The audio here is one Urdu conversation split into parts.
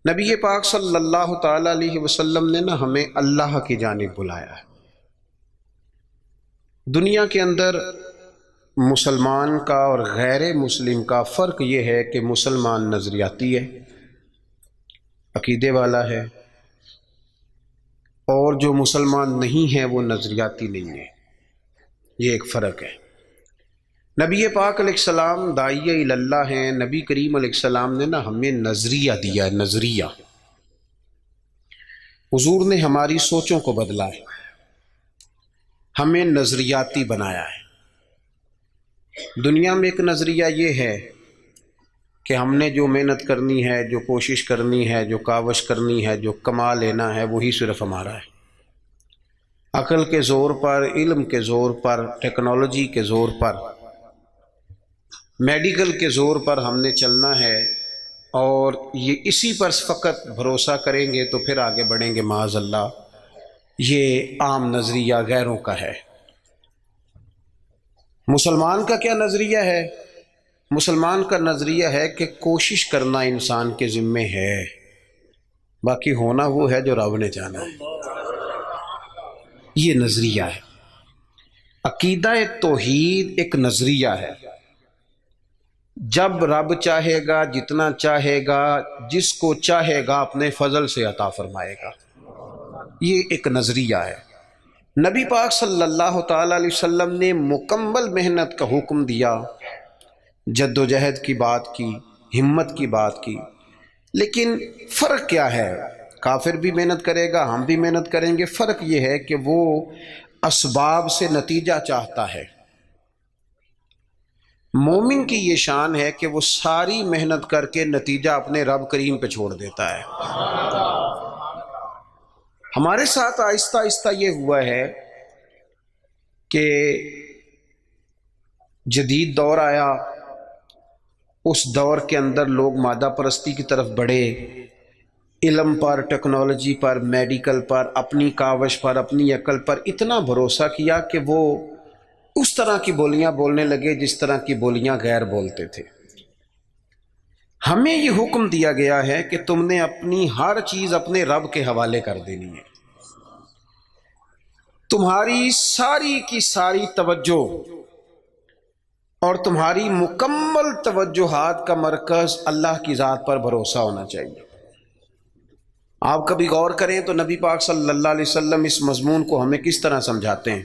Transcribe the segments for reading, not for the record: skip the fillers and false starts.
نبی پاک صلی اللہ تعالی علیہ وسلم نے ہمیں اللہ کی جانب بلایا ہے۔ دنیا کے اندر مسلمان کا اور غیر مسلم کا فرق یہ ہے کہ مسلمان نظریاتی ہے، عقیدے والا ہے، اور جو مسلمان نہیں ہے وہ نظریاتی نہیں ہے۔ یہ ایک فرق ہے۔ نبی پاک علیہ السلام داعیہ اللہ ہیں۔ نبی کریم علیہ السلام نے ہمیں نظریہ دیا ہے، نظریہ۔ حضور نے ہماری سوچوں کو بدلا ہے، ہمیں نظریاتی بنایا ہے۔ دنیا میں ایک نظریہ یہ ہے کہ ہم نے جو محنت کرنی ہے، جو کوشش کرنی ہے، جو کاوش کرنی ہے، جو کما لینا ہے، وہی صرف ہمارا ہے۔ عقل کے زور پر، علم کے زور پر، ٹیکنالوجی کے زور پر، میڈیکل کے زور پر ہم نے چلنا ہے، اور یہ اسی پر فقط بھروسہ کریں گے تو پھر آگے بڑھیں گے۔ معاذ اللہ، یہ عام نظریہ غیروں کا ہے۔ مسلمان کا کیا نظریہ ہے؟ مسلمان کا نظریہ ہے کہ کوشش کرنا انسان کے ذمے ہے، باقی ہونا وہ ہے جو رب نے جانا ہے۔ یہ نظریہ ہے۔ عقیدہ توحید ایک نظریہ ہے۔ جب رب چاہے گا، جتنا چاہے گا، جس کو چاہے گا اپنے فضل سے عطا فرمائے گا، یہ ایک نظریہ ہے۔ نبی پاک صلی اللہ تعالی علیہ وسلم نے مکمل محنت کا حکم دیا، جد و جہد کی بات کی، ہمت کی بات کی، لیکن فرق کیا ہے؟ کافر بھی محنت کرے گا، ہم بھی محنت کریں گے۔ فرق یہ ہے کہ وہ اسباب سے نتیجہ چاہتا ہے۔ مومن کی یہ شان ہے کہ وہ ساری محنت کر کے نتیجہ اپنے رب کریم پہ چھوڑ دیتا ہے۔ ہمارے ساتھ آہستہ آہستہ یہ ہوا ہے کہ جدید دور آیا، اس دور کے اندر لوگ مادہ پرستی کی طرف بڑھے، علم پر، ٹیکنالوجی پر، میڈیکل پر، اپنی کاوش پر، اپنی عقل پر اتنا بھروسہ کیا کہ وہ اس طرح کی بولیاں بولنے لگے جس طرح کی بولیاں غیر بولتے تھے۔ ہمیں یہ حکم دیا گیا ہے کہ تم نے اپنی ہر چیز اپنے رب کے حوالے کر دینی ہے۔ تمہاری ساری کی ساری توجہ اور تمہاری مکمل توجہات کا مرکز اللہ کی ذات پر بھروسہ ہونا چاہیے۔ آپ کبھی غور کریں تو نبی پاک صلی اللہ علیہ وسلم اس مضمون کو ہمیں کس طرح سمجھاتے ہیں؟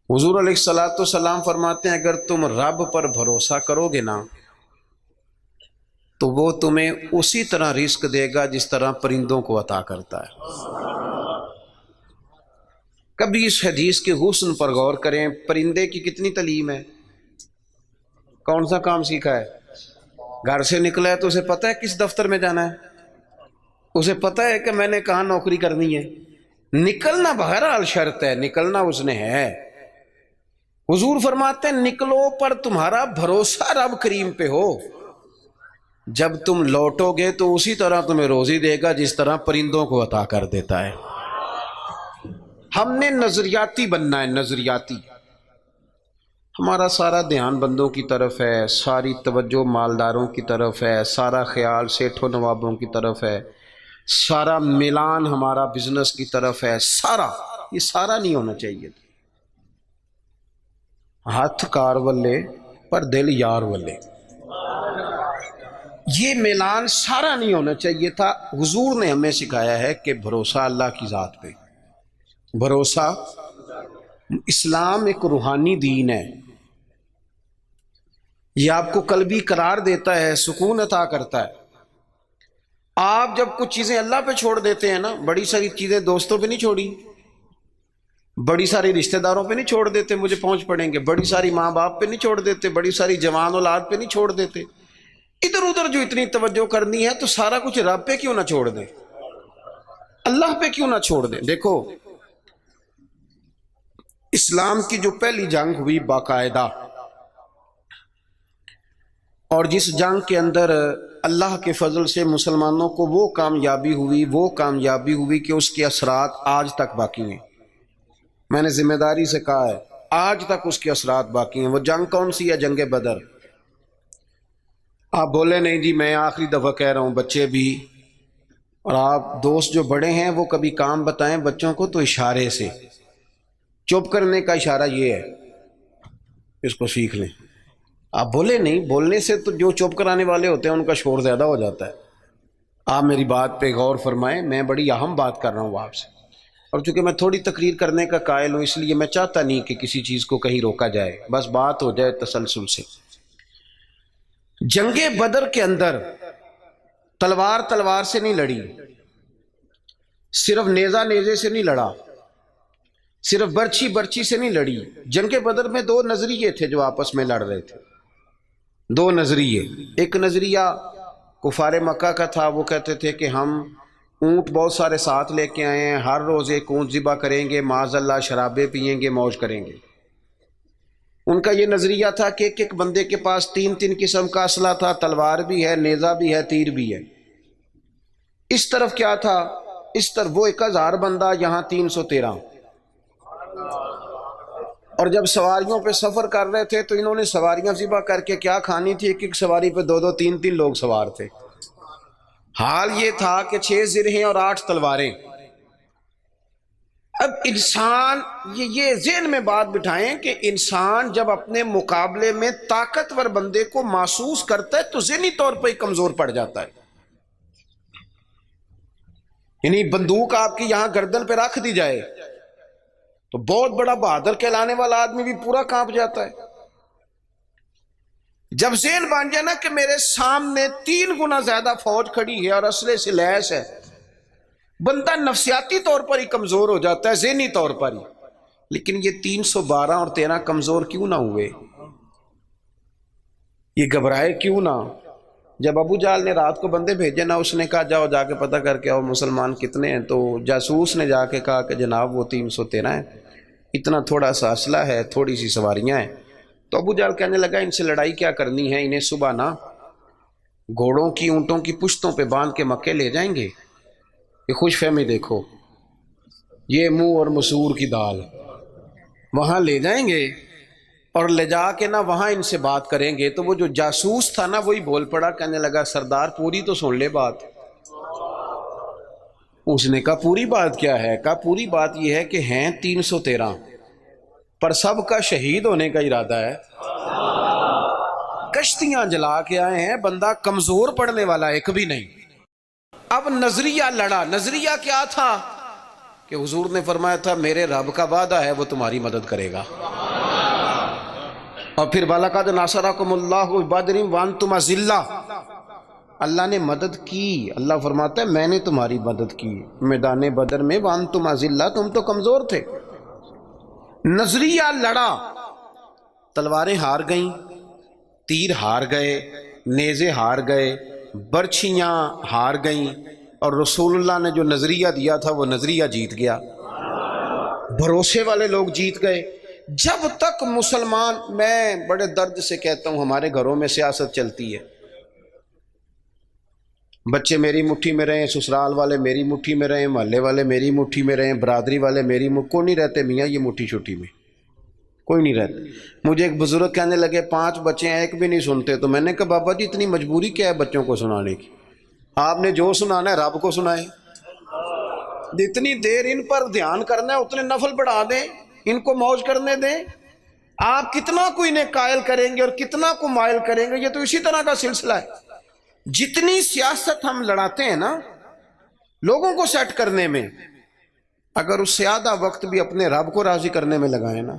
حضور علیہ الصلوۃ والسلام فرماتے ہیں اگر تم رب پر بھروسہ کرو گے نا تو وہ تمہیں اسی طرح رزق دے گا جس طرح پرندوں کو عطا کرتا ہے۔ کبھی اس حدیث کے حسن پر غور کریں۔ پرندے کی کتنی تعلیم ہے؟ کون سا کام سیکھا ہے؟ گھر سے نکلا ہے تو اسے پتہ ہے کس دفتر میں جانا ہے، اسے پتہ ہے کہ میں نے کہاں نوکری کرنی ہے۔ نکلنا بہرحال شرط ہے، نکلنا اس نے ہے۔ حضور فرماتے ہیں نکلو پر تمہارا بھروسہ رب کریم پہ ہو، جب تم لوٹو گے تو اسی طرح تمہیں روزی دے گا جس طرح پرندوں کو عطا کر دیتا ہے۔ ہم نے نظریاتی بننا ہے، نظریاتی۔ ہمارا سارا دھیان بندوں کی طرف ہے، ساری توجہ مالداروں کی طرف ہے، سارا خیال سیٹھوں نوابوں کی طرف ہے، سارا میلان ہمارا بزنس کی طرف ہے۔ یہ سارا نہیں ہونا چاہیے۔ ہاتھ کار والے پر دل یار والے، یہ میلان سارا نہیں ہونا چاہیے تھا۔ حضور نے ہمیں سکھایا ہے کہ بھروسہ اللہ کی ذات پہ، بھروسہ۔ اسلام ایک روحانی دین ہے، یہ آپ کو قلبی قرار دیتا ہے، سکون عطا کرتا ہے۔ آپ جب کچھ چیزیں اللہ پہ چھوڑ دیتے ہیں نا، بڑی ساری چیزیں دوستوں پہ نہیں چھوڑی، بڑی ساری رشتہ داروں پہ نہیں چھوڑ دیتے مجھے پہنچ پڑیں گے، بڑی ساری ماں باپ پہ نہیں چھوڑ دیتے، بڑی ساری جوان اولاد پہ نہیں چھوڑ دیتے، ادھر ادھر جو اتنی توجہ کرنی ہے تو سارا کچھ رب پہ کیوں نہ چھوڑ دیں، اللہ پہ کیوں نہ چھوڑ دیں۔ دیکھو اسلام کی جو پہلی جنگ ہوئی باقاعدہ، اور جس جنگ کے اندر اللہ کے فضل سے مسلمانوں کو وہ کامیابی ہوئی کہ اس کے اثرات آج تک باقی ہیں۔ میں نے ذمہ داری سے کہا ہے آج تک اس کے اثرات باقی ہیں۔ وہ جنگ کون سی ہے؟ جنگ بدر۔ آپ بولے نہیں جی میں آخری دفعہ کہہ رہا ہوں، بچے بھی اور آپ دوست جو بڑے ہیں وہ کبھی کام بتائیں بچوں کو تو اشارے سے، چپ کرنے کا اشارہ یہ ہے، اس کو سیکھ لیں۔ آپ بولے نہیں، بولنے سے تو جو چپ کرانے والے ہوتے ہیں ان کا شور زیادہ ہو جاتا ہے۔ آپ میری بات پہ غور فرمائیں، میں بڑی اہم بات کر رہا ہوں آپ سے، اور چونکہ میں تھوڑی تقریر کرنے کا قائل ہوں اس لیے میں چاہتا نہیں کہ کسی چیز کو کہیں روکا جائے، بس بات ہو جائے تسلسل سے۔ جنگ بدر کے اندر تلوار سے نہیں لڑی، صرف نیزہ نیزے سے نہیں لڑا، صرف برچھی سے نہیں لڑی۔ جنگ بدر میں دو نظریے تھے جو آپس میں لڑ رہے تھے، دو نظریے۔ ایک نظریہ کفار مکہ کا تھا، وہ کہتے تھے کہ ہم اونٹ بہت سارے ساتھ لے کے آئے ہیں، ہر روز ایک اونٹ ذبح کریں گے، معاذ اللہ شرابیں پئیں گے، موج کریں گے۔ ان کا یہ نظریہ تھا کہ ایک بندے کے پاس تین قسم کا اسلحہ تھا، تلوار بھی ہے، نیزہ بھی ہے، تیر بھی ہے۔ اس طرف کیا تھا، اس طرف وہ 1000 بندہ، یہاں 313۔ اور جب سواریوں پہ سفر کر رہے تھے تو انہوں نے سواریاں ذبح کر کے کیا کھانی تھی، ایک سواری پہ 2 3 لوگ سوار تھے۔ حال یہ تھا کہ 6 زرہیں اور 8 تلواریں۔ اب انسان یہ ذہن میں بات بٹھائیں کہ انسان جب اپنے مقابلے میں طاقتور بندے کو محسوس کرتا ہے تو ذہنی طور پہ ہی کمزور پڑ جاتا ہے۔ یعنی بندوق آپ کی یہاں گردن پہ رکھ دی جائے تو بہت بڑا بہادر کہلانے والا آدمی بھی پورا کانپ جاتا ہے۔ جب ذہن بن جائے نا کہ میرے سامنے 3 گنا زیادہ فوج کھڑی ہے اور اسلحے سے لیس ہے، بندہ نفسیاتی طور پر ہی کمزور ہو جاتا ہے، ذہنی طور پر ہی۔ لیکن یہ 312 اور 13 کمزور کیوں نہ ہوئے، یہ گھبرائے کیوں نہ؟ جب ابو جہل نے رات کو بندے بھیجے نا، اس نے کہا جاؤ جا کے پتہ کر کے آؤ مسلمان کتنے ہیں، تو جاسوس نے جا کے کہا کہ جناب وہ 313 ہیں، اتنا تھوڑا سا اسلحہ ہے، تھوڑی سی سواریاں ہیں۔ تو ابو جہل کہنے لگا ان سے لڑائی کیا کرنی ہے، انہیں صبح نا گھوڑوں کی اونٹوں کی پشتوں پہ باندھ کے مکے لے جائیں گے۔ یہ خوش فہمی دیکھو، یہ منہ اور مسور کی دال، وہاں لے جائیں گے اور لے جا کے نا وہاں ان سے بات کریں گے۔ تو وہ جو جاسوس تھا نا وہی بول پڑا، کہنے لگا سردار پوری تو سن لے بات۔ اس نے کہا پوری بات کیا ہے؟ کہا پوری بات یہ ہے کہ ہیں 313 پر سب کا شہید ہونے کا ارادہ ہے، کشتیاں جلا کے آئے ہیں، بندہ کمزور پڑنے والا ایک بھی نہیں۔ اب نظریہ لڑا۔ نظریہ کیا تھا کہ حضور نے فرمایا تھا میرے رب کا وعدہ ہے وہ تمہاری مدد کرے گا، اور پھر وَلَقَدْ نَصَرَكُمُ اللَّهُ بِبَدْرٍ وَأَنْتُمْ أَذِلَّةٌ، اللہ نے مدد کی۔ اللہ فرماتا ہے میں نے تمہاری مدد کی میدان بدر میں، وَأَنْتُمْ أَذِلَّةٌ، تم تو کمزور تھے۔ نظریہ لڑا، تلواریں ہار گئیں، تیر ہار گئے، نیزے ہار گئے، برچھیاں ہار گئیں، اور رسول اللہ نے جو نظریہ دیا تھا وہ نظریہ جیت گیا، بھروسے والے لوگ جیت گئے۔ جب تک مسلمان، میں بڑے درد سے کہتا ہوں ہمارے گھروں میں سیاست چلتی ہے، بچے میری مٹھی میں رہیں، سسرال والے میری مٹھی میں رہیں، محلے والے میری مٹھی میں رہیں، برادری والے میری کوئی نہیں رہتے میاں یہ مٹھی چھٹی میں، کوئی نہیں رہتا۔ مجھے ایک بزرگ کہنے لگے 5 بچے ہیں ایک بھی نہیں سنتے، تو میں نے کہا بابا جی اتنی مجبوری کیا ہے بچوں کو سنانے کی؟ آپ نے جو سنانا ہے رب کو سنائیں، جتنی دیر ان پر دھیان کرنا ہے اتنے نفل بڑھا دیں، ان کو موج کرنے دیں۔ آپ کتنا کو انہیں قائل کریں گے اور کتنا کو مائل کریں گے، یہ تو اسی طرح کا سلسلہ ہے۔ جتنی سیاست ہم لڑاتے ہیں نا لوگوں کو سیٹ کرنے میں، اگر اس سے آدھا وقت بھی اپنے رب کو راضی کرنے میں لگائیں نا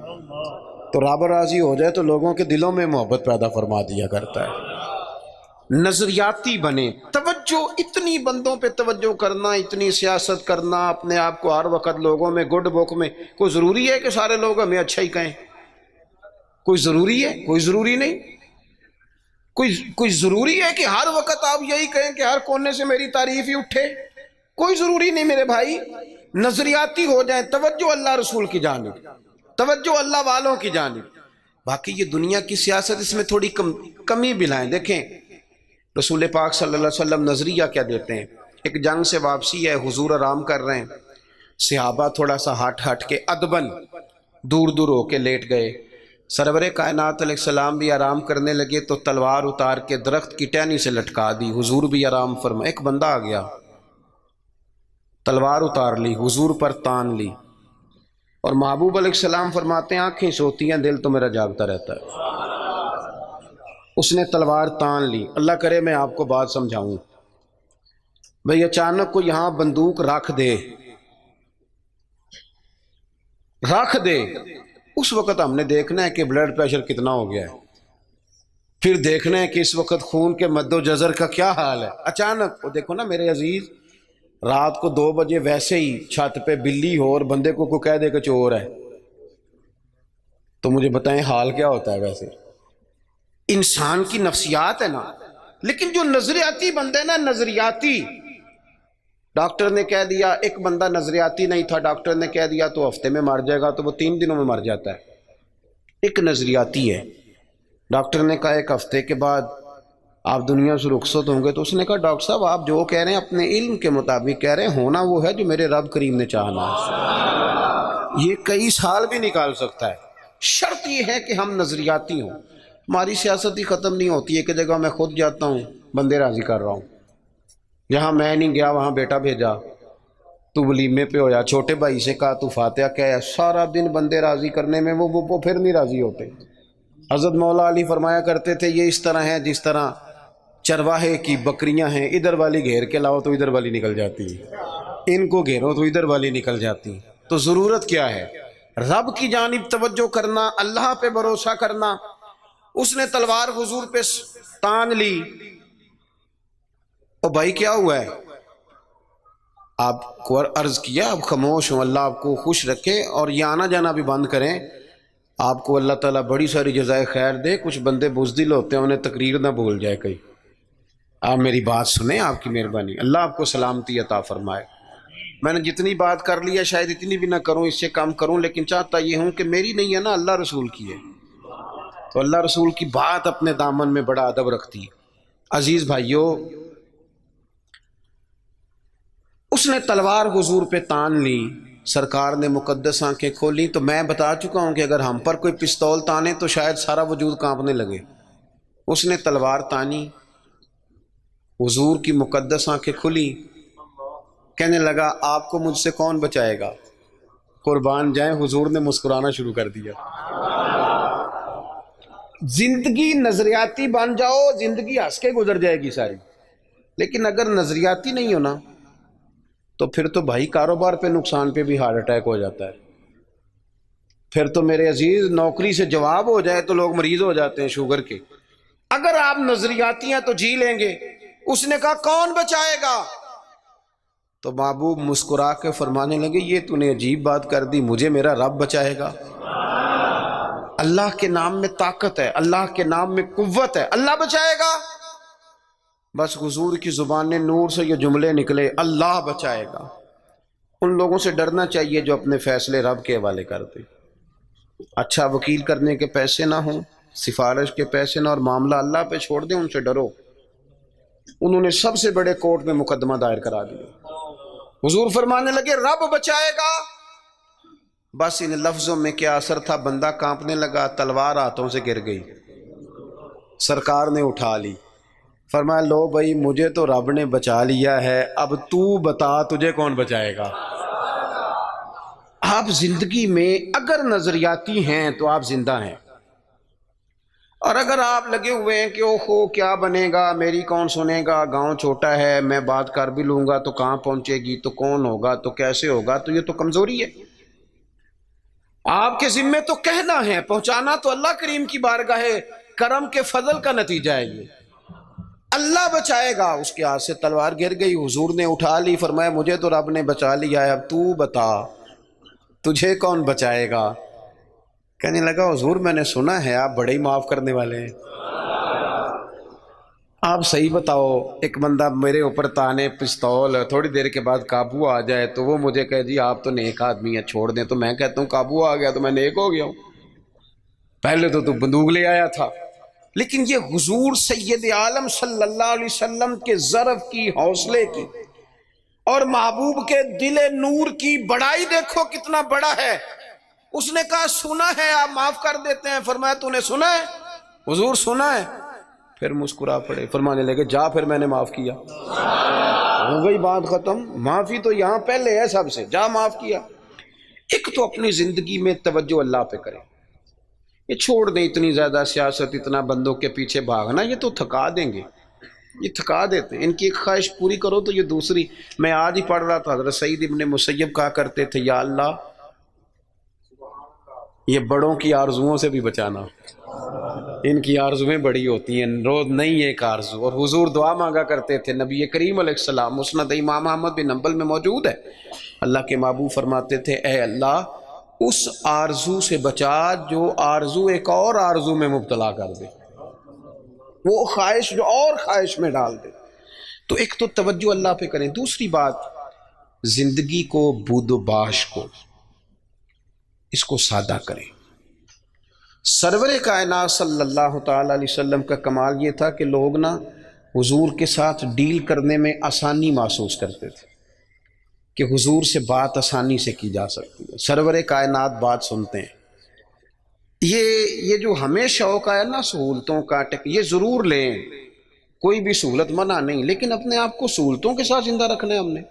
تو رب راضی ہو جائے تو لوگوں کے دلوں میں محبت پیدا فرما دیا کرتا ہے۔ نظریاتی بنے، توجہ، اتنی بندوں پہ توجہ کرنا، اتنی سیاست کرنا، اپنے آپ کو ہر وقت لوگوں میں گڈ بک میں، کوئی ضروری ہے کہ سارے لوگ ہمیں اچھا ہی کہیں؟ کوئی ضروری ہے؟ کوئی ضروری نہیں۔ کوئی ضروری ہے کہ ہر وقت آپ یہی کہیں کہ ہر کونے سے میری تعریف ہی اٹھے؟ کوئی ضروری نہیں میرے بھائی۔ نظریاتی ہو جائیں، توجہ اللہ رسول کی جانب، توجہ اللہ والوں کی جانب۔ باقی یہ دنیا کی سیاست اس میں تھوڑی کمی بلائیں۔ دیکھیں رسول پاک صلی اللہ علیہ وسلم نظریہ کیا دیتے ہیں، ایک جنگ سے واپسی ہے، حضور آرام کر رہے ہیں، صحابہ تھوڑا سا ہٹ کے ادبن دور دور ہو کے لیٹ گئے، سرور کائنات علیہ السلام بھی آرام کرنے لگے تو تلوار اتار کے درخت کی ٹہنی سے لٹکا دی، حضور بھی آرام فرما۔ ایک بندہ آ گیا، تلوار اتار لی، حضور پر تان لی، اور محبوب علیہ السلام فرماتے ہیں آنکھیں سوتی ہیں، دل تو میرا جاگتا رہتا ہے۔ اس نے تلوار تان لی۔ اللہ کرے میں آپ کو بات سمجھاؤں، بھئی اچانک کو یہاں بندوق رکھ دے، اس وقت ہم نے دیکھنا ہے کہ بلڈ پریشر کتنا ہو گیا ہے، پھر دیکھنا ہے کہ اس وقت خون کے مد و جزر کا کیا حال ہے۔ اچانک وہ دیکھو نا میرے عزیز، رات کو 2 بجے ویسے ہی چھت پہ بلی ہو اور بندے کو کوئی کہہ دے کہ چور ہے، تو مجھے بتائیں حال کیا ہوتا ہے؟ ویسے انسان کی نفسیات ہے نا۔ لیکن جو نظریاتی بندے نا، نظریاتی، ڈاکٹر نے کہہ دیا، ایک بندہ نظریاتی نہیں تھا، ڈاکٹر نے کہہ دیا تو ہفتے میں مر جائے گا، تو وہ 3 دنوں میں مر جاتا ہے۔ ایک نظریاتی ہے، ڈاکٹر نے کہا 1 ہفتے کے بعد آپ دنیا سے رخصت ہوں گے، تو اس نے کہا ڈاکٹر صاحب آپ جو کہہ رہے ہیں اپنے علم کے مطابق کہہ رہے ہیں، ہونا وہ ہے جو میرے رب کریم نے چاہنا ہے، یہ کئی سال بھی نکال سکتا ہے، شرط یہ ہے کہ ہم نظریاتی ہوں۔ ہماری سیاست ہی ختم نہیں ہوتی ہے کہ جگہ میں خود جاتا ہوں بندے راضی کر رہا ہوں، جہاں میں نہیں گیا وہاں بیٹا بھیجا، تو ولیمے پہ ہو جا، چھوٹے بھائی سے کہا تو فاتحہ کہہ، سارا دن بندے راضی کرنے میں وہ پھر نہیں راضی ہوتے۔ حضرت مولا علی فرمایا کرتے تھے یہ اس طرح ہے جس طرح چرواہے کی بکریاں ہیں، ادھر والی گھیر کے لاؤ تو ادھر والی نکل جاتی، ان کو گھیرو تو ادھر والی نکل جاتی۔ تو ضرورت کیا ہے؟ رب کی جانب توجہ کرنا، اللہ پہ بھروسہ کرنا۔ اس نے تلوار حضور پہ تان لی، او بھائی کیا ہوا ہے؟ آپ کو عرض کیا آپ خاموش ہوں، اللہ آپ کو خوش رکھے اور یہ آنا جانا بھی بند کریں، آپ کو اللہ تعالیٰ بڑی ساری جزائے خیر دے۔ کچھ بندے بزدل ہوتے ہیں، انہیں تقریر نہ بھول جائے کہیں۔ آپ میری بات سنیں، آپ کی مہربانی، اللہ آپ کو سلامتی عطا فرمائے۔ میں نے جتنی بات کر لی ہے شاید اتنی بھی نہ کروں، اس سے کم کروں، لیکن چاہتا یہ ہوں کہ میری نہیں ہے نا، اللہ رسول کی ہے، تو اللہ رسول کی بات اپنے دامن میں بڑا ادب رکھتی ہے۔ عزیز بھائیو، اس نے تلوار حضور پہ تان لی، سرکار نے مقدس آنکھیں کھولی۔ تو میں بتا چکا ہوں کہ اگر ہم پر کوئی پستول تانے تو شاید سارا وجود کانپنے لگے۔ اس نے تلوار تانی، حضور کی مقدس آنکھیں کھلی، کہنے لگا آپ کو مجھ سے کون بچائے گا؟ قربان جائیں، حضور نے مسکرانا شروع کر دیا۔ زندگی نظریاتی بن جاؤ، زندگی ہنس کے گزر جائے گی ساری، لیکن اگر نظریاتی نہیں ہونا تو پھر تو بھائی کاروبار پہ نقصان پہ بھی ہارٹ اٹیک ہو جاتا ہے، پھر تو میرے عزیز نوکری سے جواب ہو جائے تو لوگ مریض ہو جاتے ہیں شوگر کے۔ اگر آپ نظریاتی ہیں تو جی لیں گے۔ اس نے کہا کون بچائے گا؟ تو محبوب مسکرا کے فرمانے لگے یہ تو نے عجیب بات کر دی، مجھے میرا رب بچائے گا۔ اللہ کے نام میں طاقت ہے، اللہ کے نام میں قوت ہے، اللہ بچائے گا۔ بس حضور کی زبان نور سے یہ جملے نکلے، اللہ بچائے گا۔ ان لوگوں سے ڈرنا چاہیے جو اپنے فیصلے رب کے حوالے کرتے، اچھا وکیل کرنے کے پیسے نہ ہوں، سفارش کے پیسے نہ، اور معاملہ اللہ پہ چھوڑ دیں، ان سے ڈرو۔ انہوں نے سب سے بڑے کورٹ میں مقدمہ دائر کرا دیا۔ حضور فرمانے لگے رب بچائے گا۔ بس ان لفظوں میں کیا اثر تھا، بندہ کانپنے لگا، تلوار ہاتھوں سے گر گئی، سرکار نے اٹھا لی، فرمایا لو بھائی مجھے تو رب نے بچا لیا ہے، اب تو بتا تجھے کون بچائے گا۔ آپ زندگی میں اگر نظریاتی ہیں تو آپ زندہ ہیں، اور اگر آپ لگے ہوئے ہیں کہ اوہو کیا بنے گا، میری کون سنے گا، گاؤں چھوٹا ہے، میں بات کر بھی لوں گا تو کہاں پہنچے گی، تو کون ہوگا، تو کیسے ہوگا، تو یہ تو کمزوری ہے۔ آپ کے ذمے تو کہنا ہے، پہنچانا تو اللہ کریم کی بارگاہ کرم کے فضل کا نتیجہ ہے۔ یہ اللہ بچائے گا۔ اس کے ہاتھ سے تلوار گر گئی، حضور نے اٹھا لی، فرمایا مجھے تو رب نے بچا لیا ہے، اب تو بتا تجھے کون بچائے گا۔ کہنے لگا حضور میں نے سنا ہے آپ بڑے ہی معاف کرنے والے ہیں، آپ صحیح بتاؤ، ایک بندہ میرے اوپر تانے پستول، تھوڑی دیر کے بعد قابو آ جائے تو وہ مجھے کہے جی آپ تو نیک آدمی ہیں چھوڑ دیں، تو میں کہتا ہوں قابو آ گیا تو میں نیک ہو گیا ہوں، پہلے تو بندوق لے آیا تھا۔ لیکن یہ حضور سید عالم صلی اللہ علیہ وسلم کے ظرف کی، حوصلے کی، اور محبوب کے دل نور کی بڑائی دیکھو کتنا بڑا ہے۔ اس نے کہا سنا ہے آپ معاف کر دیتے ہیں. فرمایا تو نے سنا ہے؟ حضور سنا ہے. پھر مسکرا پڑے, فرمانے لگے جا پھر میں نے معاف کیا. ہو گئی بات ختم. معافی تو یہاں پہلے ہے سب سے, جا معاف کیا. ایک تو اپنی زندگی میں توجہ اللہ پہ کریں. یہ چھوڑ دیں اتنی زیادہ سیاست, اتنا بندوں کے پیچھے بھاگنا, یہ تو تھکا دیں گے, یہ تھکا دیتے ہیں. ان کی ایک خواہش پوری کرو تو یہ دوسری. میں آج ہی پڑھ رہا تھا, حضرت سعید ابن مسیب کہا کرتے تھے یا اللہ یہ بڑوں کی آرزوؤں سے بھی بچانا, ان کی آرزویں بڑی ہوتی ہیں, روز نہیں ایک آرزو. اور حضور دعا مانگا کرتے تھے. نبی کریم علیہ السلام مسند امام احمد بن حنبل میں موجود ہے, اللہ کے محبوب فرماتے تھے اے اللہ اس آرزو سے بچا جو آرزو ایک اور آرزو میں مبتلا کر دے, وہ خواہش جو اور خواہش میں ڈال دے. تو ایک تو توجہ اللہ پہ کریں. دوسری بات, زندگی کو بود و باش کو اس کو سادہ کریں. سرور کائنات صلی اللہ تعالی علیہ وسلم کا کمال یہ تھا کہ لوگ نا حضور کے ساتھ ڈیل کرنے میں آسانی محسوس کرتے تھے کہ حضور سے بات آسانی سے کی جا سکتی ہے. سرور کائنات بات سنتے ہیں. یہ جو ہمیں شوق ہے نا سہولتوں کا, یہ ضرور لیں, کوئی بھی سہولت منع نہیں, لیکن اپنے آپ کو سہولتوں کے ساتھ زندہ رکھنا ہے.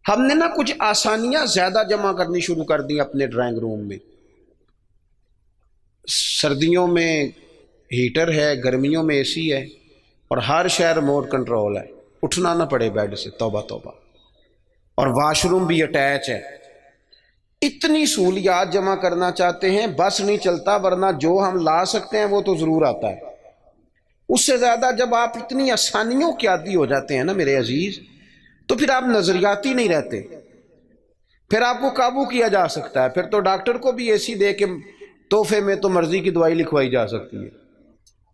ہم نے نا کچھ آسانیاں زیادہ جمع کرنی شروع کر دی اپنے ڈرائنگ روم میں. سردیوں میں ہیٹر ہے, گرمیوں میں اے سی ہے, اور ہر شہر ریموٹ کنٹرول ہے, اٹھنا نہ پڑے بیڈ سے, توبہ توبہ. اور واش روم بھی اٹیچ ہے. اتنی سہولیات جمع کرنا چاہتے ہیں, بس نہیں چلتا, ورنہ جو ہم لا سکتے ہیں وہ تو ضرور آتا ہے. اس سے زیادہ جب آپ اتنی آسانیوں کے عادی ہو جاتے ہیں نا میرے عزیز, تو پھر آپ نظریاتی نہیں رہتے, پھر آپ کو قابو کیا جا سکتا ہے. پھر تو ڈاکٹر کو بھی اے سی دے کے تحفے میں تو مرضی کی دوائی لکھوائی جا سکتی ہے.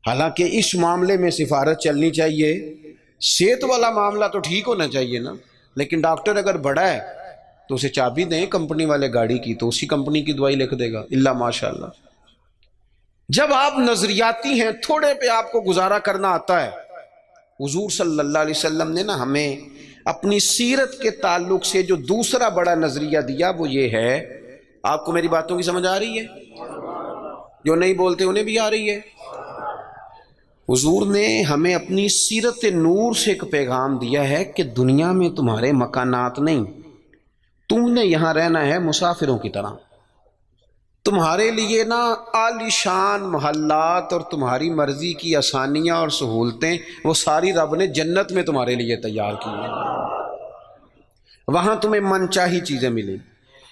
حالانکہ اس معاملے میں سفارت چلنی چاہیے, صحت والا معاملہ تو ٹھیک ہونا چاہیے نا, لیکن ڈاکٹر اگر بڑا ہے تو اسے چابی دیں کمپنی والے گاڑی کی, تو اسی کمپنی کی دوائی لکھ دے گا, اللہ ماشاء اللہ. جب آپ نظریاتی ہیں, تھوڑے پہ آپ کو گزارا کرنا آتا ہے. حضور صلی اللہ علیہ وسلم نے نا ہمیں اپنی سیرت کے تعلق سے جو دوسرا بڑا نظریہ دیا وہ یہ ہے, آپ کو میری باتوں کی سمجھ آ رہی ہے؟ جو نہیں بولتے انہیں بھی آ رہی ہے. حضور نے ہمیں اپنی سیرت نور سے ایک پیغام دیا ہے کہ دنیا میں تمہارے مکانات نہیں, تم نے یہاں رہنا ہے مسافروں کی طرح. تمہارے لیے نا عالی شان محلات اور تمہاری مرضی کی آسانیاں اور سہولتیں وہ ساری رب نے جنت میں تمہارے لیے تیار کی ہیں. وہاں تمہیں من چاہی چیزیں ملیں.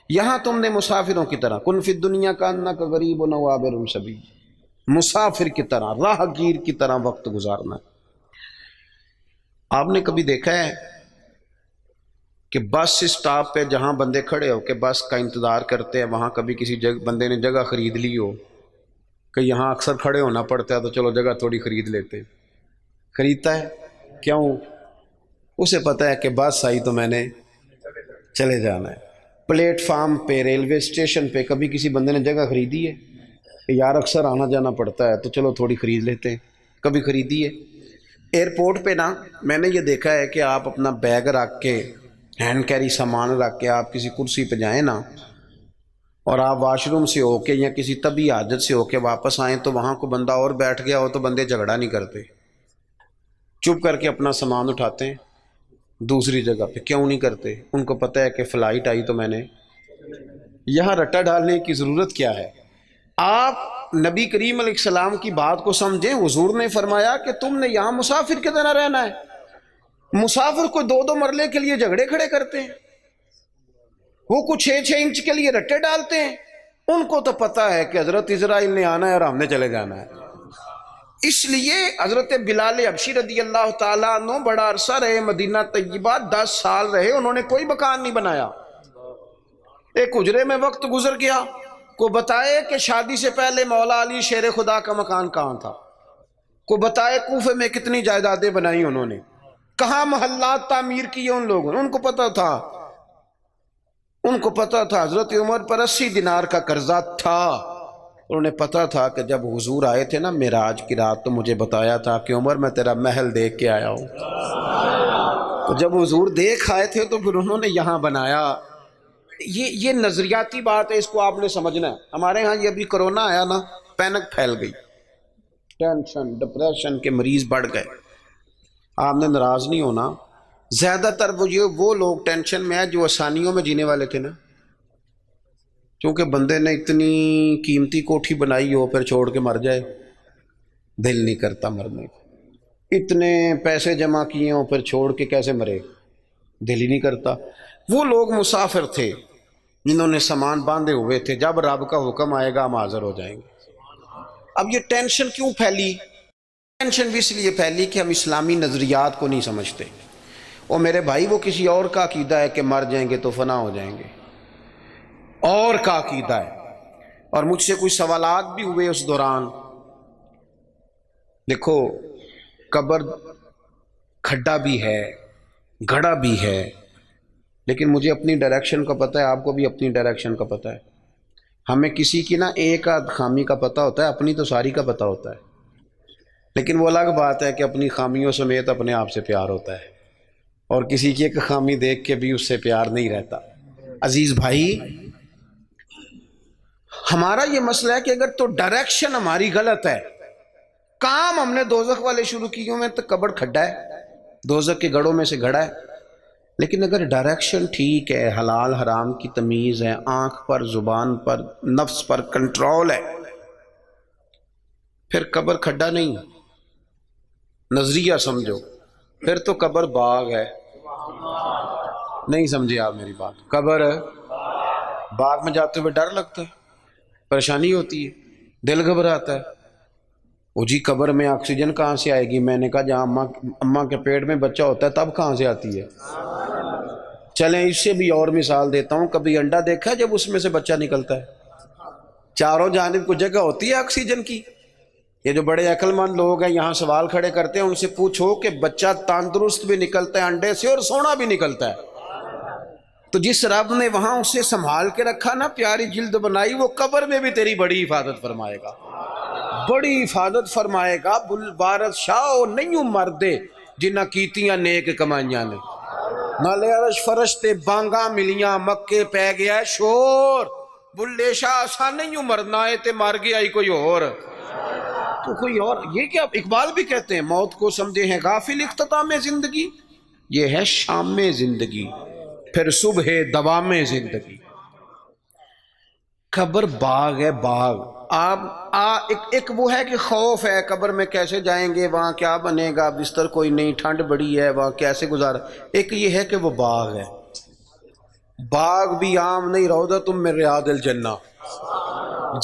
یہاں تم نے مسافروں کی طرح, کن فی الدنیا کانک غریب و عابر سبیل, مسافر کی طرح, راہ گیر کی طرح وقت گزارنا. آپ نے کبھی دیکھا ہے کہ بس اسٹاپ پہ جہاں بندے کھڑے ہو کے بس کا انتظار کرتے ہیں, وہاں کبھی کسی بندے نے جگہ خرید لی ہو کہ یہاں اکثر کھڑے ہونا پڑتا ہے تو چلو جگہ تھوڑی خرید لیتے. خریدتا ہے کیوں؟ اسے پتہ ہے کہ بس آئی تو میں نے چلے جانا ہے. پلیٹ فارم پہ, ریلوے اسٹیشن پہ کبھی کسی بندے نے جگہ خریدی ہے کہ یار اکثر آنا جانا پڑتا ہے تو چلو تھوڑی خرید لیتے ہیں؟ کبھی خریدی ہے؟ ایئرپورٹ پہ نا میں نے یہ دیکھا ہے کہ آپ اپنا بیگ رکھ کے, ہینڈ کیری سامان رکھ کے آپ کسی کرسی پہ جائیں نا, اور آپ واش روم سے ہو کے یا کسی طبی حاجت سے ہو کے واپس آئیں تو وہاں کو بندہ اور بیٹھ گیا ہو تو بندے جھگڑا نہیں کرتے, چپ کر کے اپنا سامان اٹھاتے ہیں دوسری جگہ پہ. کیوں نہیں کرتے؟ ان کو پتہ ہے کہ فلائٹ آئی تو میں نے یہاں رٹا ڈالنے کی ضرورت کیا ہے. آپ نبی کریم علیہ السلام کی بات کو سمجھیں. حضور نے فرمایا کہ تم نے یہاں مسافر کی طرح رہنا ہے. مسافر کو 2-2 مرلے کے لیے جھگڑے کھڑے کرتے ہیں, وہ کچھ 6-6 انچ کے لیے رٹے ڈالتے ہیں. ان کو تو پتہ ہے کہ حضرت اسرائیل نے آنا ہے اور ہم نے چلے جانا ہے. اس لیے حضرت بلال حبشی رضی اللہ تعالیٰ عنہ بڑا عرصہ رہے مدینہ طیبہ, 10 سال رہے, انہوں نے کوئی مکان نہیں بنایا. ایک حجرے میں وقت گزر گیا, کو بتائے کہ شادی سے پہلے مولا علی شیر خدا کا مکان کہاں تھا, کو بتائے کوفے میں کتنی جائیدادیں بنائی انہوں نے, کہاں محلات تعمیر کیے ان لوگوں نے. ان کو پتہ تھا, ان کو پتہ تھا حضرت عمر پر 80 دینار کا قرضہ تھا. انہوں نے پتہ تھا کہ جب حضور آئے تھے نا معراج کی رات تو مجھے بتایا تھا کہ عمر میں تیرا محل دیکھ کے آیا ہوں. تو جب حضور دیکھ آئے تھے تو پھر انہوں نے یہاں بنایا. یہ نظریاتی بات ہے، اس کو آپ نے سمجھنا ہے۔ ہمارے ہاں یہ ابھی کرونا آیا نا، پینک پھیل گئی، ٹینشن ڈپریشن کے مریض بڑھ گئے۔ آپ نے ناراض نہیں ہونا، زیادہ تر وہ لوگ ٹینشن میں ہیں جو آسانیوں میں جینے والے تھے نا، کیونکہ بندے نے اتنی قیمتی کوٹھی بنائی ہو پھر چھوڑ کے مر جائے، دل نہیں کرتا مرنے کو۔ اتنے پیسے جمع کیے ہوں پھر چھوڑ کے کیسے مرے، دل ہی نہیں کرتا۔ وہ لوگ مسافر تھے جنہوں نے سامان باندھے ہوئے تھے، جب رب کا حکم آئے گا ہم حاضر ہو جائیں گے۔ اب یہ ٹینشن کیوں پھیلی؟ ٹینشن بھی اس لیے پھیلی کہ ہم اسلامی نظریات کو نہیں سمجھتے۔ اور میرے بھائی وہ کسی اور کا عقیدہ ہے کہ مر جائیں گے تو فنا ہو جائیں گے، اور کا عقیدہ ہے۔ اور مجھ سے کوئی سوالات بھی ہوئے اس دوران۔ دیکھو قبر کھڈا بھی ہے، گڑھا بھی ہے، لیکن مجھے اپنی ڈائریکشن کا پتہ ہے، آپ کو بھی اپنی ڈائریکشن کا پتہ ہے۔ ہمیں کسی کی نا ایک آدھ خامی کا پتہ ہوتا ہے، اپنی تو ساری کا پتہ ہوتا ہے، لیکن وہ الگ بات ہے کہ اپنی خامیوں سمیت اپنے آپ سے پیار ہوتا ہے، اور کسی کی ایک خامی دیکھ کے بھی اس سے پیار نہیں رہتا۔ عزیز بھائی، ہمارا یہ مسئلہ ہے کہ اگر تو ڈائریکشن ہماری غلط ہے، کام ہم نے دوزخ والے شروع کیے ہوئے تو قبر کھڈا ہے، دوزخ کے گڑھوں میں سے گڑھا ہے۔ لیکن اگر ڈائریکشن ٹھیک ہے، حلال حرام کی تمیز ہے، آنکھ پر، زبان پر، نفس پر کنٹرول ہے، پھر قبر کھڈا نہیں، نظریہ سمجھو، پھر تو قبر باغ ہے۔ نہیں سمجھے آپ میری بات؟ قبر باغ میں جاتے ہوئے ڈر لگتا ہے، پریشانی ہوتی ہے، دل گھبراتا ہے۔ وہ جی قبر میں آکسیجن کہاں سے آئے گی؟ میں نے کہا جہاں اماں کے پیٹ میں بچہ ہوتا ہے تب کہاں سے آتی ہے؟ چلیں اس سے بھی اور مثال دیتا ہوں، کبھی انڈا دیکھا جب اس میں سے بچہ نکلتا ہے؟ چاروں جانب کو جگہ ہوتی ہے آکسیجن کی۔ یہ جو بڑے عقل مند لوگ ہیں یہاں سوال کھڑے کرتے ہیں، ان سے پوچھو کہ بچہ تندرست بھی نکلتا ہے انڈے سے اور سونا بھی نکلتا ہے، تو جس رب نے وہاں اسے سنبھال کے رکھا نا، پیاری جلد بنائی، وہ قبر میں بھی تیری بڑی حفاظت فرمائے گا، بڑی حفاظت فرمائے گا۔ بل بارت شاہ نہیں مردے جنہ کیتیاں نیک کمائیاں نے، نالے عرش فرشتے بانگاں ملیاں، مکے پہ گیا شور، بلے شاہ آسا نہیں مرنا ہے تے مر گیا ہی کوئی اور، تو کوئی اور۔ یہ کیا اقبال بھی کہتے ہیں، موت کو سمجھے ہیں غافل اختتام زندگی، یہ ہے شام زندگی پھر صبح دوام زندگی۔ قبر باغ ہے، باغ۔ آپ ایک وہ ہے کہ خوف ہے قبر میں کیسے جائیں گے، وہاں کیا بنے گا، بستر کوئی نہیں، ٹھنڈ بڑی ہے، وہاں کیسے گزارا۔ ایک یہ ہے کہ وہ باغ ہے، باغ بھی عام نہیں، روضۃ من ریاض الجنہ،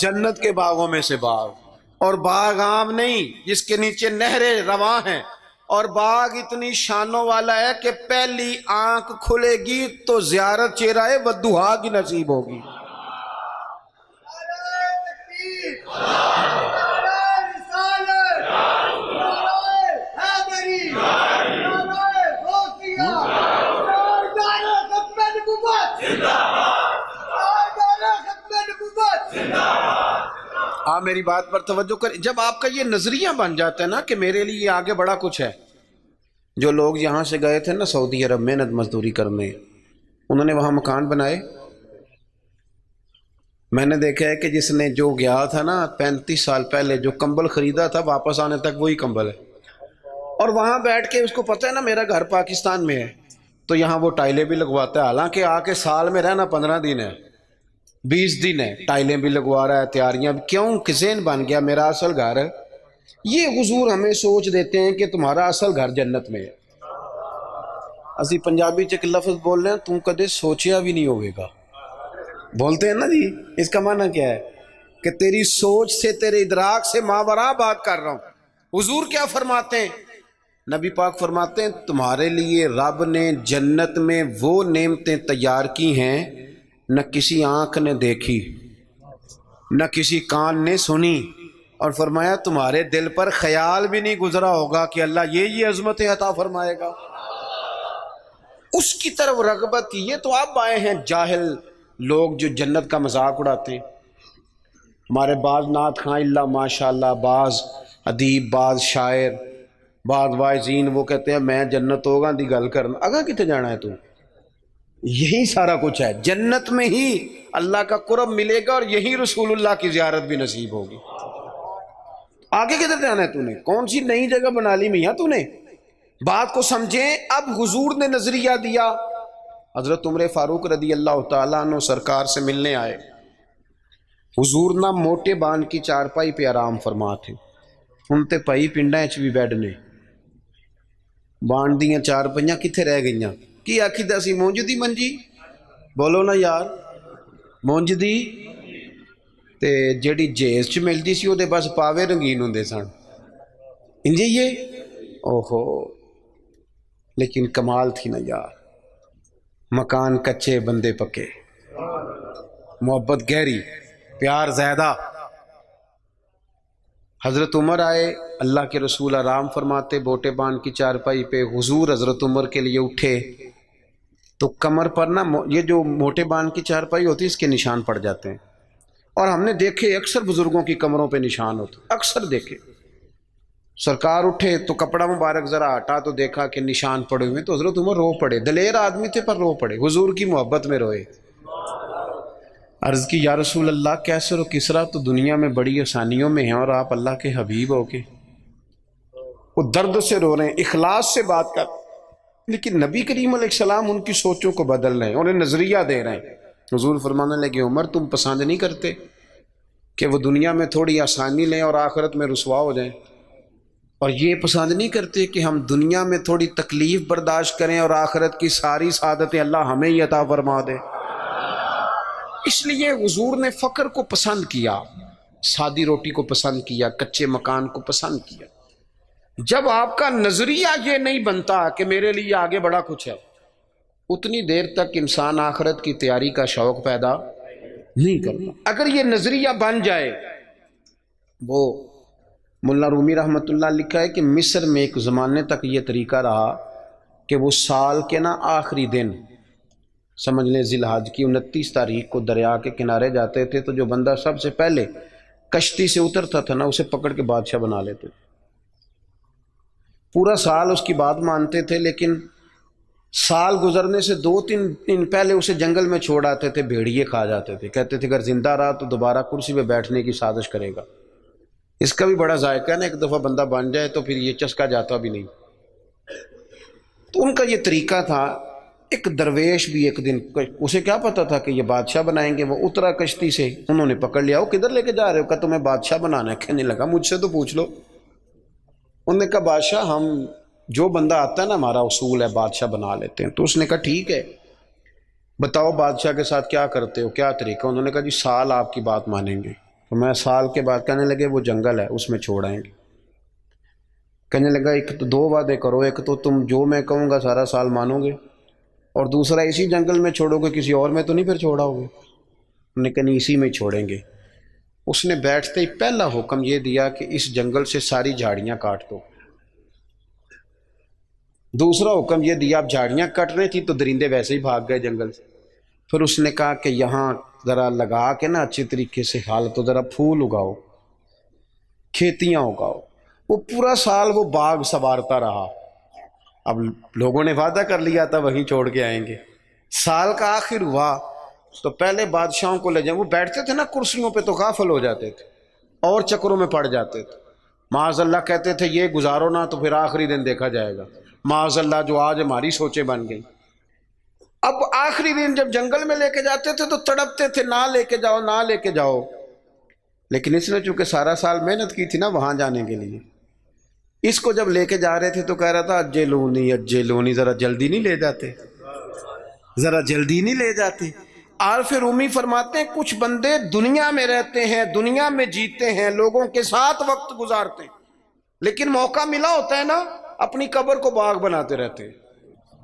جنت کے باغوں میں سے باغ، اور باغ عام نہیں جس کے نیچے نہریں رواں ہیں، اور باغ اتنی شانوں والا ہے کہ پہلی آنکھ کھلے گی تو زیارت چہرہ ودھا کی نصیب ہوگی۔ آپ میری بات پر توجہ کریں۔ جب آپ کا یہ نظریہ بن جاتا ہے نا کہ میرے لیے آگے بڑا کچھ ہے، جو لوگ یہاں سے گئے تھے نا سعودی عرب محنت مزدوری کرنے، انہوں نے وہاں مکان بنائے۔ میں نے دیکھا ہے کہ جس نے جو گیا تھا نا 35 سال پہلے جو کمبل خریدا تھا، واپس آنے تک وہی کمبل ہے، اور وہاں بیٹھ کے اس کو پتہ ہے نا میرا گھر پاکستان میں ہے، تو یہاں وہ ٹائلیں بھی لگواتا ہے، حالانکہ آ کے سال میں رہنا 15 دن ہے، 20 دن ہے، ٹائلیں بھی لگوا رہا ہے، تیاریاں بھی۔ کیوں؟ کہ ذہن بن گیا میرا اصل گھر۔ یہ حضور ہمیں سوچ دیتے ہیں کہ تمہارا اصل گھر جنت میں ہے۔ اسی پنجابی چ ایک لفظ بول رہے ہیں، تم کدے سوچیا بھی نہیں ہوئے گا، بولتے ہیں نا جی، اس کا معنی کیا ہے؟ کہ تیری سوچ سے، تیرے ادراک سے ماوراء بات کر رہا ہوں۔ حضور کیا فرماتے ہیں؟ نبی پاک فرماتے ہیں تمہارے لیے رب نے جنت میں وہ نعمتیں تیار کی ہیں نہ کسی آنکھ نے دیکھی، نہ کسی کان نے سنی، اور فرمایا تمہارے دل پر خیال بھی نہیں گزرا ہوگا کہ اللہ یہ عظمتیں عطا فرمائے گا۔ اس کی طرف رغبت کی۔ یہ تو آپ آئے ہیں جاہل لوگ جو جنت کا مذاق اڑاتے ہیں۔ ہمارے بعض نعت خواں اللہ ماشاءاللہ، بعض ادیب، بعض شاعر، بعض واعظین، وہ کہتے ہیں میں جنت ہوگا دی گل کرنا۔ اگاں کتے جانا ہے تو؟ یہی سارا کچھ ہے، جنت میں ہی اللہ کا قرب ملے گا اور یہی رسول اللہ کی زیارت بھی نصیب ہوگی۔ آگے کدھر جانا ہے تو نے؟ کون سی نئی جگہ بنا لی میاں تو نے؟ بات کو سمجھیں۔ اب حضور نے نظریہ دیا، حضرت عمر فاروق رضی اللہ تعالیٰ عنہ سرکار سے ملنے آئے۔ حضور نہ موٹے بان کی چارپائی پہ آرام فرما تھے، ان تے پائی پنڈا بھی بیڈ نے، بان دیاں چارپائیاں کتھے رہ گئیاں؟ کی آکھی دا سی مونج دی منجی، بولو نا یار، مونج دی تے جیڑی جیز چ ملتی سی وہ دے بس پاوے رنگین ہوندے سن، انجی یہ اوہو، لیکن کمال تھی نا یار، مکان کچے بندے پکے، محبت گہری، پیار زیادہ۔ حضرت عمر آئے، اللہ کے رسول آرام فرماتے بوٹے بان کی چارپائی پہ، حضور حضرت عمر کے لیے اٹھے تو کمر پر نا یہ جو موٹے بان کی چارپائی ہوتی ہے اس کے نشان پڑ جاتے ہیں، اور ہم نے دیکھے اکثر بزرگوں کی کمروں پہ نشان ہوتے، اکثر دیکھے۔ سرکار اٹھے تو کپڑا مبارک ذرا ہٹا تو دیکھا کہ نشان پڑے ہوئے، تو حضرت عمر رو پڑے، دلیر آدمی تھے پر رو پڑے، حضور کی محبت میں روئے۔ عرض کی یا رسول اللہ، کیسر و کسرا تو دنیا میں بڑی آسانیوں میں ہیں اور آپ اللہ کے حبیب ہو کے؟ وہ درد سے رو رہے ہیں، اخلاص سے بات کر، لیکن نبی کریم علیہ السلام ان کی سوچوں کو بدل رہے ہیں، انہیں نظریہ دے رہے ہیں۔ حضور فرمانے لگے عمر تم پسند نہیں کرتے کہ وہ دنیا میں تھوڑی آسانی لیں اور آخرت میں رسوا ہو جائیں، اور یہ پسند نہیں کرتے کہ ہم دنیا میں تھوڑی تکلیف برداشت کریں اور آخرت کی ساری سعادتیں اللہ ہمیں ہی عطا فرما دے؟ اس لیے حضور نے فقر کو پسند کیا، سادی روٹی کو پسند کیا، کچے مکان کو پسند کیا۔ جب آپ کا نظریہ یہ نہیں بنتا کہ میرے لیے آگے بڑا کچھ ہے، اتنی دیر تک انسان آخرت کی تیاری کا شوق پیدا نہیں کرتا۔ اگر یہ نظریہ بن جائے، وہ ملا رومی رحمۃ اللہ لکھا ہے کہ مصر میں ایک زمانے تک یہ طریقہ رہا کہ وہ سال کے نا آخری دن، سمجھ لیں ذی الحج کی 29 تاریخ کو دریا کے کنارے جاتے تھے تو جو بندہ سب سے پہلے کشتی سے اترتا تھا نا اسے پکڑ کے بادشاہ بنا لیتے تھے۔ پورا سال اس کی بات مانتے تھے، لیکن سال گزرنے سے 2-3 دن پہلے اسے جنگل میں چھوڑ آتے تھے، بھیڑیے کھا جاتے تھے، کہتے تھے اگر زندہ رہا تو دوبارہ کرسی پہ بیٹھنے کی سازش کرے گا۔ اس کا بھی بڑا ذائقہ ہے نا، ایک دفعہ بندہ بن جائے تو پھر یہ چسکا جاتا بھی نہیں۔ تو ان کا یہ طریقہ تھا۔ ایک درویش بھی ایک دن، اسے کیا پتا تھا کہ یہ بادشاہ بنائیں گے، وہ اترا کشتی سے، انہوں نے پکڑ لیا، وہ کدھر لے کے جا رہے ہو؟ کہ تمہیں بادشاہ بنانا ہے۔ کہنے لگا مجھ سے تو پوچھ لو۔ انہوں نے کہا بادشاہ ہم جو بندہ آتا ہے نا ہمارا اصول ہے بادشاہ بنا لیتے ہیں۔ تو اس نے کہا ٹھیک ہے، بتاؤ بادشاہ کے ساتھ کیا کرتے ہو، کیا طریقہ؟ انہوں نے کہا جی سال آپ کی بات مانیں گے۔ تو میں سال کے بعد، کہنے لگے وہ جنگل ہے اس میں چھوڑ آئیں گے۔ کہنے لگا ایک تو 2 وعدے کرو، ایک تو تم جو میں کہوں گا سارا سال مانو گے، اور دوسرا اسی جنگل میں چھوڑو گے، کسی اور میں تو نہیں پھر چھوڑا ہوگے؟ انہوں نے کہا نہیں اسی میں چھوڑیں گے۔ اس نے بیٹھتے ہی پہلا حکم یہ دیا کہ اس جنگل سے ساری جھاڑیاں کاٹ دو۔ دوسرا حکم یہ دیا، اب جھاڑیاں کٹ رہی تھی تو درندے ویسے ہی بھاگ گئے جنگل سے۔ پھر اس نے کہا کہ یہاں ذرا لگا کے نا اچھی طریقے سے حالت تو ذرا پھول اگاؤ، کھیتیاں اگاؤ۔ وہ پورا سال وہ باغ سنوارتا رہا۔ اب لوگوں نے وعدہ کر لیا تھا وہیں چھوڑ کے آئیں گے۔ سال کا آخر ہوا تو پہلے بادشاہوں کو لے جائیں، وہ بیٹھتے تھے نا کرسیوں پہ تو غافل ہو جاتے تھے اور چکروں میں پڑ جاتے تھے۔ معاذ اللہ کہتے تھے یہ گزارو نا تو پھر آخری دن دیکھا جائے گا۔ معاذ اللہ جو آج ہماری سوچیں بن گئی۔ اب آخری دن جب جنگل میں لے کے جاتے تھے تو تڑپتے تھے، نہ لے کے جاؤ نہ لے کے جاؤ، لیکن اس نے چونکہ سارا سال محنت کی تھی نا وہاں جانے کے لیے، اس کو جب لے کے جا رہے تھے تو کہہ رہا تھا اجلونی اجلونی، ذرا جلدی نہیں لے جاتے، ذرا جلدی نہیں لے جاتے۔ عارف رومی فرماتے ہیں کچھ بندے دنیا میں رہتے ہیں، دنیا میں جیتے ہیں، لوگوں کے ساتھ وقت گزارتے ہیں، لیکن موقع ملا ہوتا ہے نا اپنی قبر کو باغ بناتے رہتے ہیں،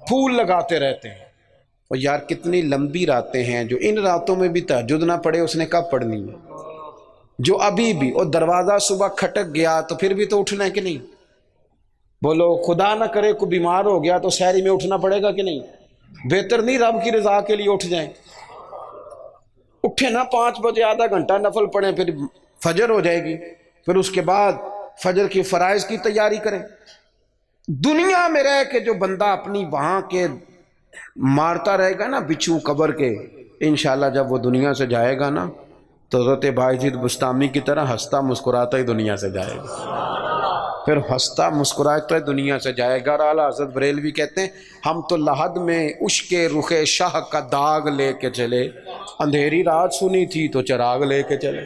پھول لگاتے رہتے ہیں۔ اور یار کتنی لمبی راتیں ہیں، جو ان راتوں میں بھی تہجد نہ پڑھے اس نے کب پڑھنی ہے؟ جو ابھی بھی، اور دروازہ صبح کھٹک گیا تو پھر بھی تو اٹھنا ہے کہ نہیں؟ بولو خدا نہ کرے کوئی بیمار ہو گیا تو سحری میں اٹھنا پڑے گا کہ نہیں؟ بہتر نہیں رب کی رضا کے لیے اٹھ جائیں؟ اٹھے نا 5 بجے، آدھا گھنٹہ نفل پڑھیں، پھر فجر ہو جائے گی، پھر اس کے بعد فجر کی فرائض کی تیاری کریں۔ دنیا میں رہ کے جو بندہ اپنی وہاں کے مارتا رہے گا نا بچھو قبر کے، انشاءاللہ جب وہ دنیا سے جائے گا نا تو حضرت بایزید بستامی کی طرح ہنستا مسکراتا ہی دنیا سے جائے گا، پھر ہنستا مسکراتا ہی دنیا سے جائے گا۔ اور اعلیٰ حضرت بریلوی کہتے ہیں ہم تو لحد میں عشق رخ شاہ کا داغ لے کے چلے، اندھیری رات سنی تھی تو چراغ لے کے چلے۔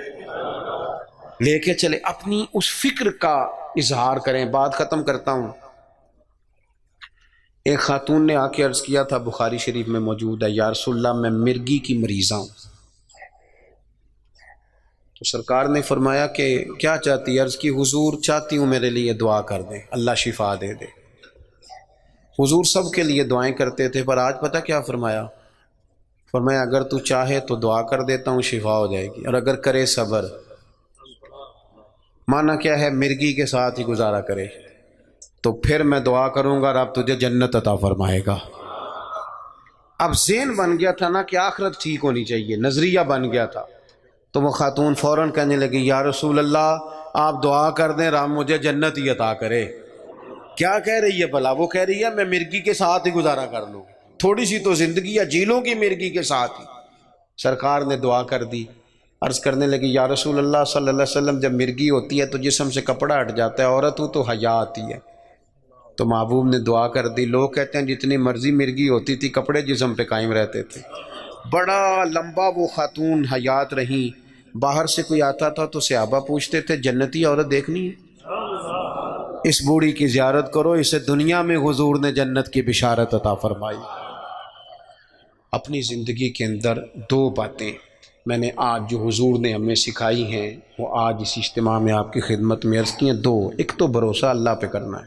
اپنی اس فکر کا اظہار کریں۔ بات ختم کرتا ہوں۔ ایک خاتون نے آ کے عرض کیا تھا، بخاری شریف میں موجود ہے، یا رسول اللہ میں مرگی کی مریضہ ہوں۔ تو سرکار نے فرمایا کہ کیا چاہتی؟ عرض کی حضور چاہتی ہوں میرے لیے دعا کر دیں، اللہ شفا دے دے۔ حضور سب کے لیے دعائیں کرتے تھے، پر آج پتہ کیا فرمایا؟ فرمایا اگر تو چاہے تو دعا کر دیتا ہوں، شفا ہو جائے گی، اور اگر کرے صبر۔ معنی کیا ہے؟ مرگی کے ساتھ ہی گزارا کرے تو پھر میں دعا کروں گا، رب تجھے جنت عطا فرمائے گا۔ اب ذہن بن گیا تھا نا کہ آخرت ٹھیک ہونی چاہیے، نظریہ بن گیا تھا۔ تو وہ خاتون فوراً کہنے لگی یا رسول اللہ آپ دعا کر دیں رب مجھے جنت ہی عطا کرے۔ کیا کہہ رہی ہے بھلا؟ وہ کہہ رہی ہے میں مرگی کے ساتھ ہی گزارا کر لوں، تھوڑی سی تو زندگی ہے، جی لوں گی مرگی کے ساتھ ہی۔ سرکار نے دعا کر دی، عرض کرنے لگی یا رسول اللہ صلی اللہ علیہ وسلم جب مرگی ہوتی ہے تو جسم سے کپڑا ہٹ جاتا ہے، عورت ہوں تو حیا آتی ہے۔ تو محبوب نے دعا کر دی۔ لوگ کہتے ہیں جتنی مرضی مرگی ہوتی تھی کپڑے جسم پہ قائم رہتے تھے۔ بڑا لمبا وہ خاتون حیات رہی۔ باہر سے کوئی آتا تھا تو صحابہ پوچھتے تھے جنتی عورت دیکھنی ہے؟ اس بوڑھی کی زیارت کرو، اسے دنیا میں حضور نے جنت کی بشارت عطا فرمائی۔ اپنی زندگی کے اندر دو باتیں میں نے آج جو حضور نے ہمیں سکھائی ہیں وہ آج اس اجتماع میں آپ کی خدمت میں عرض کی ہیں۔ دو، ایک تو بھروسہ اللہ پہ کرنا ہے،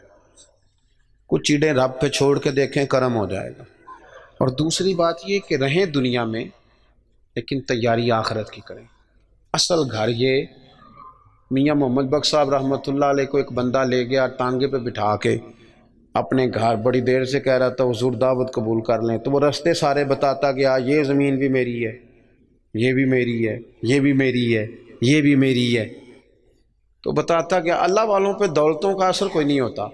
کچھ چیزیں رب پہ چھوڑ کے دیکھیں کرم ہو جائے گا، اور دوسری بات یہ کہ رہیں دنیا میں لیکن تیاری آخرت کی کریں۔ اصل گھر یہ میاں محمد بخش صاحب رحمۃ اللہ علیہ کو ایک بندہ لے گیا ٹانگے پہ بٹھا کے اپنے گھر، بڑی دیر سے کہہ رہا تھا حضور دعوت قبول کر لیں، تو وہ رستے سارے بتاتا گیا یہ زمین بھی میری ہے، یہ بھی میری ہے، یہ بھی میری ہے، یہ بھی میری ہے، تو بتاتا گیا۔ اللہ والوں پہ دولتوں کا اثر کوئی نہیں ہوتا،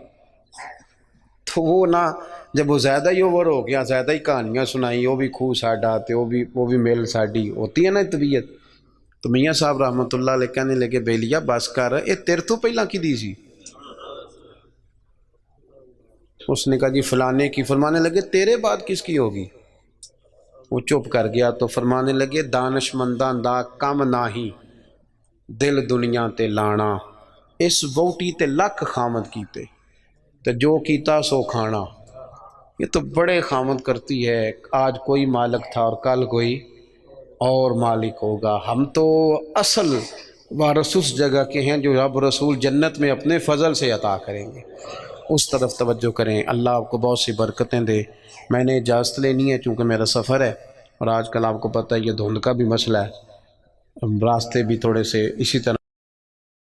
تو وہ نہ جب وہ زیادہ ہی اوور ہو گیا، زیادہ ہی کہانیاں سنائی، وہ بھی خوہ ساڈا تے وہ بھی میل ساڈی ہوتی ہے نا طبیعت، تو میاں صاحب رحمۃ اللہ علیہ کہنے لگے بیلیا بس کر، اے تیرے تو پہلا کی دی سی؟ اس نے کہا جی فلانے کی۔ فرمانے لگے تیرے بعد کس کی ہوگی؟ وہ چپ کر گیا۔ تو فرمانے لگے دانش منداں دا کم ناہی دل دنیا تے لانا، اس ووٹی تے لکھ خامد کیتے تے جو کیتا سو کھانا۔ یہ تو بڑے خامد کرتی ہے، آج کوئی مالک تھا اور کل کوئی اور مالک ہوگا۔ ہم تو اصل وارث اس جگہ کے ہیں جو رب رسول جنت میں اپنے فضل سے عطا کریں گے، اس طرف توجہ کریں۔ اللہ آپ کو بہت سی برکتیں دے۔ میں نے اجازت لینی ہے چونکہ میرا سفر ہے، اور آج کل آپ کو پتہ ہے یہ دھند کا بھی مسئلہ ہے، راستے بھی تھوڑے سے اسی طرح